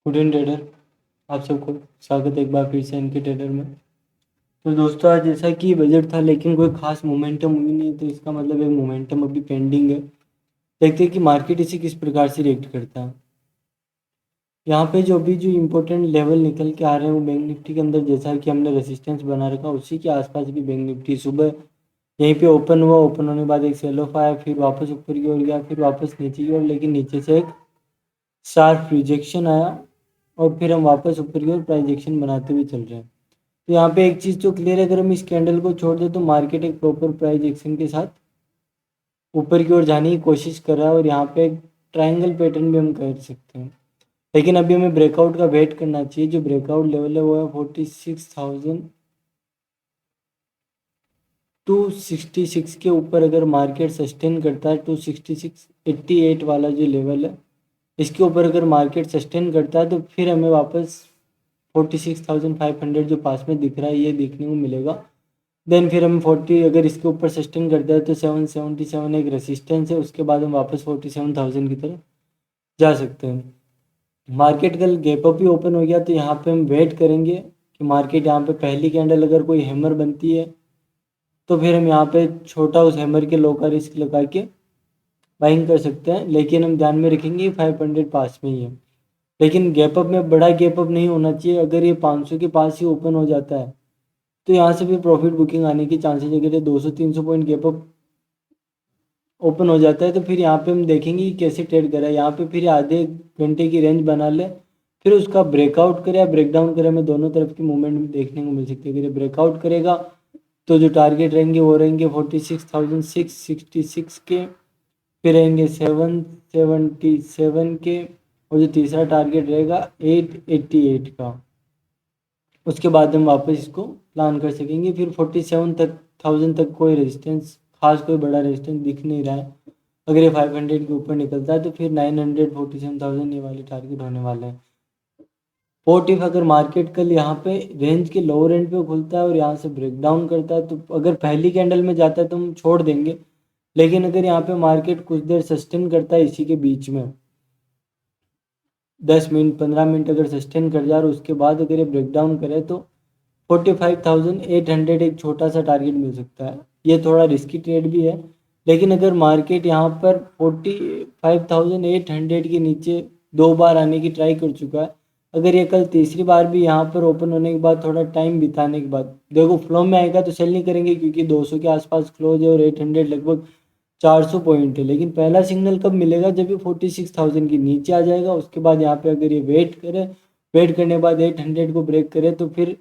Good evening trader. आप सबको स्वागत है एक बार फिर से इनके ट्रेडर में। तो दोस्तों आज जैसा कि बजट था लेकिन कोई खास मोमेंटम हुई नहीं, तो इसका मतलब एक मोमेंटम अभी पेंडिंग है। देखते हैं कि मार्केट इसे किस प्रकार से रिएक्ट करता है। यहाँ पे जो इम्पोर्टेंट लेवल निकल के आ रहे हैं वो बैंक निफ्टी के अंदर, जैसा कि हमने रेसिस्टेंस बना रखा उसी के आसपास भी बैंक निफ्टी सुबह यहीं पे ओपन हुआ। ओपन होने के बाद एक सेल ऑफ आया, फिर वापस ऊपर की ओर गया, फिर वापस नीचे की ओर, लेकिन नीचे से एक शार्प रिजेक्शन आया और फिर हम वापस ऊपर की ओर प्राइस एक्शन बनाते हुए चल रहे हैं। तो यहाँ पे एक चीज़ तो क्लियर है, अगर हम इस कैंडल को छोड़ दें तो मार्केट एक प्रॉपर प्राइस एक्शन के साथ ऊपर की ओर जाने की कोशिश कर रहा है, और यहाँ पे एक ट्रायंगल पैटर्न भी हम कर सकते हैं। लेकिन अभी हमें ब्रेकआउट का वेट करना चाहिए। जो ब्रेकआउट लेवल है वो है 46,266 के ऊपर अगर मार्केट सस्टेन करता है, 266.88 वाला जो लेवल है इसके ऊपर अगर मार्केट सस्टेन करता है तो फिर हमें वापस 46,500 जो पास में दिख रहा है ये देखने को मिलेगा। देन फिर हम 40 अगर इसके ऊपर सस्टेन करते हैं तो 777 एक रेसिस्टेंस है, उसके बाद हम वापस 47,000 की तरफ जा सकते हैं। मार्केट कल गैप अप ही ओपन हो गया, तो यहाँ पे हम वेट करेंगे कि मार्केट यहाँ पे पहली कैंडल अगर कोई हैमर बनती है तो फिर हम यहाँ पे छोटा उस हैमर के लो का रिस्क लगा के बाइंग कर सकते हैं। लेकिन हम ध्यान में रखेंगे 500 पास में ही है, लेकिन गैप अप में बड़ा गैप अप नहीं होना चाहिए। अगर ये 500 के पास ही ओपन हो जाता है तो यहाँ से भी प्रॉफिट बुकिंग आने की चांसेस, अगर ये 200-300 पॉइंट गैप अप ओपन हो जाता है तो फिर यहाँ पे हम देखेंगे कि कैसे ट्रेड करा है। यहाँ पे फिर आधे घंटे की रेंज बना ले, फिर उसका ब्रेकआउट करे या ब्रेकडाउन करे, हमें दोनों तरफ की मूवमेंट देखने को मिल सकती है। अगर ये ब्रेकआउट करेगा तो जो टारगेट रहेंगे वो रहेंगे 46,666 के, फिर रहेंगे 777 के, और जो तीसरा टारगेट रहेगा 888 का। उसके बाद हम वापस इसको प्लान कर सकेंगे। फिर 47,000 तक कोई रेजिस्टेंस, खास कोई बड़ा रेजिस्टेंस दिख नहीं रहा है। अगर ये 500 के ऊपर निकलता है तो फिर 947,000 ये वाले टारगेट होने वाले हैं। पोर्ट इफ अगर मार्केट कल यहाँ पे रेंज के लोअर एंड पे खुलता है और यहाँ से ब्रेकडाउन करता है, तो अगर पहली कैंडल में जाता है तो हम छोड़ देंगे। लेकिन अगर यहाँ पे मार्केट कुछ देर सस्टेन करता है इसी के बीच में 10 मिनट 15 मिनट अगर सस्टेन कर जाए और उसके बाद अगर ये ब्रेकडाउन करे तो 45,800 एक छोटा सा टारगेट मिल सकता है। ये थोड़ा रिस्की ट्रेड भी है, लेकिन अगर मार्केट यहाँ पर 45,800 के नीचे 2 बार आने की ट्राई कर चुका है, अगर ये कल तीसरी बार भी यहाँ पर ओपन होने के बाद थोड़ा टाइम बिताने के बाद देखो फ्लो में आएगा तो सेल नहीं करेंगे, क्योंकि 200 के आसपास क्लोज है और 800 लगभग 400 पॉइंट है। लेकिन पहला सिग्नल कब मिलेगा, जब ये 46,000 के नीचे आ जाएगा। उसके बाद यहाँ पे अगर ये वेट करे, वेट करने के बाद 800 को ब्रेक करे तो फिर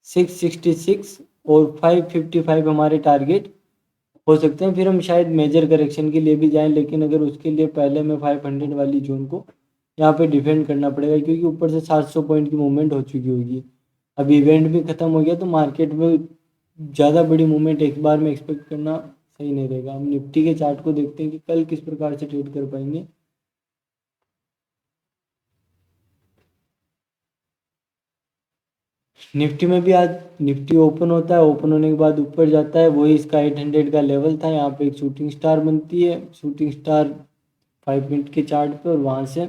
666 और 555 हमारे टारगेट हो सकते हैं। फिर हम शायद मेजर करेक्शन के लिए भी जाएं, लेकिन अगर उसके लिए पहले में 500 वाली जोन को यहाँ पे डिफेंड करना पड़ेगा, क्योंकि ऊपर से 700 पॉइंट की मूवमेंट हो चुकी होगी। अब इवेंट भी ख़त्म हो गया तो मार्केट में ज़्यादा बड़ी मूवमेंट एक बार में एक्सपेक्ट करना सही नहीं रहेगा। हम निफ्टी के चार्ट को देखते हैं कि कल किस प्रकार से ट्रेड कर पाएंगे। निफ्टी में भी आज निफ्टी ओपन होता है, ओपन होने के बाद ऊपर जाता है, वही इसका 800 का लेवल था। यहाँ पे एक शूटिंग स्टार बनती है, शूटिंग स्टार 5 मिनट के चार्ट पे, और वहाँ से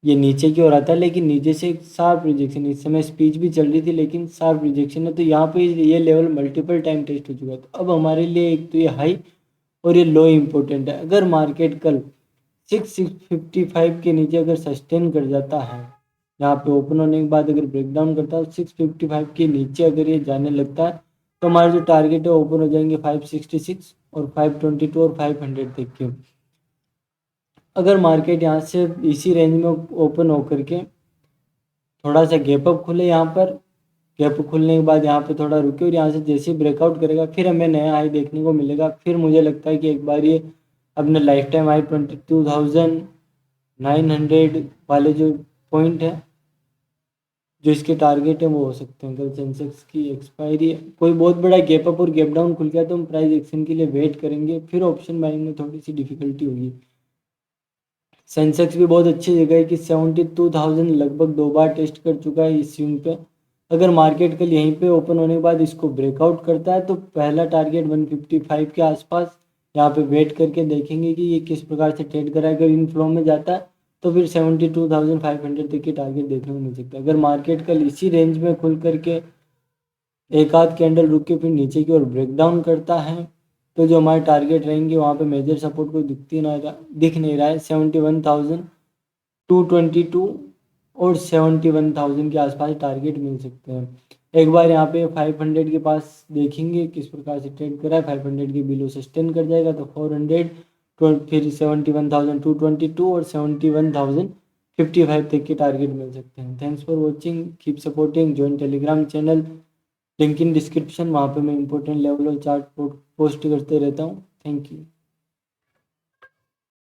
ये नीचे की ओर आता है। लेकिन नीचे से एक शार्प रिजेक्शन, इस समय स्पीच भी चल रही थी लेकिन शार्प रिजेक्शन है, तो यहाँ पे ये लेवल मल्टीपल टाइम टेस्ट हो चुका है। तो अब हमारे लिए एक तो ये हाई और ये लो इम्पोर्टेंट है। अगर मार्केट कल 655 के नीचे अगर सस्टेन कर जाता है, यहाँ पे ओपन होने के बाद अगर ब्रेकडाउन करता है 655 के नीचे अगर ये जाने लगता है, तो हमारे जो टारगेट है ओपन हो जाएंगे 566 और 522 और 500 तक के। अगर मार्केट यहाँ से इसी रेंज में ओपन होकर के थोड़ा सा गैप अप खुले, यहाँ पर गैप खुलने के बाद यहाँ पे थोड़ा रुके और यहाँ से जैसे ही ब्रेकआउट करेगा फिर हमें नया हाई देखने को मिलेगा। फिर मुझे लगता है कि एक बार ये अपने लाइफ टाइम हाई 22,900 वाले जो पॉइंट है, जो इसके टारगेट है, वो हो सकते हैं। कल सेंसेक्स की एक्सपायरी है, कोई बहुत बड़ा गैप अप और गैप डाउन खुल गया तो हम प्राइस एक्शन के लिए वेट करेंगे, फिर ऑप्शन बाइंग में थोड़ी सी डिफिकल्टी होगी। सेंसेक्स भी बहुत अच्छी जगह है कि 72,000 लगभग 2 बार टेस्ट कर चुका है इस स्विंग पे। अगर मार्केट कल यहीं पे ओपन होने के बाद इसको ब्रेकआउट करता है तो पहला टारगेट 155 के आसपास यहाँ पे वेट करके देखेंगे कि ये किस प्रकार से ट्रेड करा है। अगर इन फ्लो में जाता है तो फिर 72,500 तक की टारगेट देखने को मिल सकता है। अगर मार्केट कल इसी रेंज में खुल करके एक आध कैंडल रुक के फिर नीचे की ओर ब्रेकडाउन करता है तो जो हमारे टारगेट रहेंगे वहाँ पे मेजर सपोर्ट कोई दिख नहीं रहा है। 71,222 और 71,000 के आसपास टारगेट मिल सकते हैं। एक बार यहाँ पे 500 के पास देखेंगे किस प्रकार से ट्रेड करा है, 500 के बिलो सस्टेन कर जाएगा तो 400 फिर 71,222 और 71,055 तक के टारगेट मिल सकते हैं। Thanks for watching, keep supporting, join Telegram channel, link in description, वहाँ पे मैं इंपॉर्टेंट लेवल और चार्ट पोस्ट करते रहता हूँ। Thank you.